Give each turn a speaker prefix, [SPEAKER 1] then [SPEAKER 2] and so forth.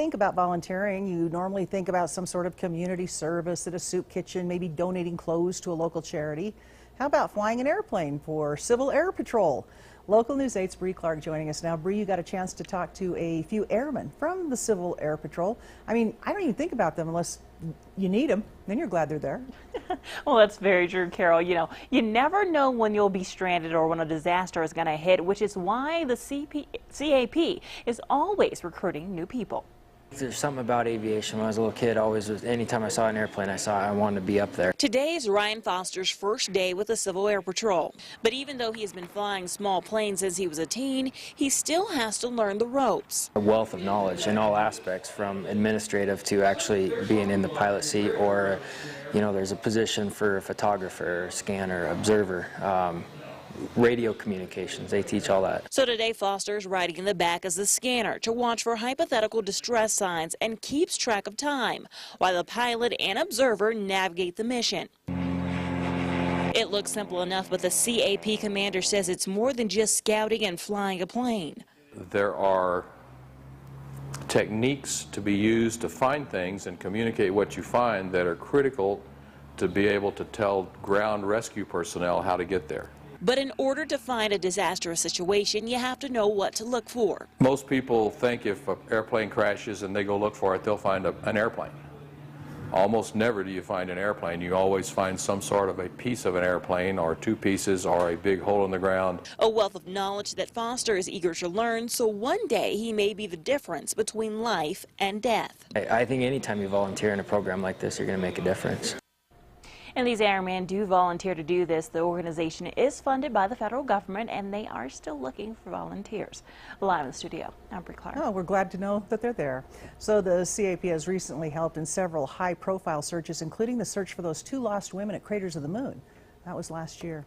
[SPEAKER 1] think about volunteering, you normally think about some sort of community service at a soup kitchen, maybe donating clothes to a local charity. How about flying an airplane for Civil Air Patrol? Local News 8's Bree Clark joining us now. Bree, you got a chance to talk to a few airmen from the Civil Air Patrol. I mean, I don't even think about them unless you need them. Then you're glad they're there.
[SPEAKER 2] Well, that's very true, Carol. You know, you never know when you'll be stranded or when a disaster is going to hit, which is why the CAP is always recruiting new people.
[SPEAKER 3] There's something about aviation. When I was a little kid, anytime I saw an airplane, I wanted to be up there.
[SPEAKER 2] Today is Ryan Foster's first day with the Civil Air Patrol. But even though he has been flying small planes since he was a teen, he still has to learn the ropes.
[SPEAKER 3] A wealth of knowledge in all aspects, from administrative to actually being in the pilot seat, or, you know, there's a position for a photographer, scanner, observer. Radio communications, they teach all that.
[SPEAKER 2] So today Foster's riding in the back as the scanner to watch for hypothetical distress signs and keeps track of time, while the pilot and observer navigate the mission. It looks simple enough, but the CAP commander says it's more than just scouting and flying a plane.
[SPEAKER 4] There are techniques to be used to find things and communicate what you find that are critical to be able to tell ground rescue personnel how to get there.
[SPEAKER 2] But in order to find a disastrous situation, you have to know what to look for.
[SPEAKER 4] Most people think if an airplane crashes and they go look for it, they'll find an airplane. Almost never do you find an airplane. You always find some sort of a piece of an airplane, or two pieces, or a big hole in the ground.
[SPEAKER 2] A wealth of knowledge that Foster is eager to learn, so one day he may be the difference between life and death.
[SPEAKER 3] I think anytime you volunteer in a program like this, you're going to make a difference.
[SPEAKER 2] And these airmen do volunteer to do this. The organization is funded by the federal government, and they are still looking for volunteers. Live in the studio, I'm Bree Clark.
[SPEAKER 1] Oh, we're glad to know that they're there. So the CAP has recently helped in several high-profile searches, including the search for those two lost women at Craters of the Moon. That was last year.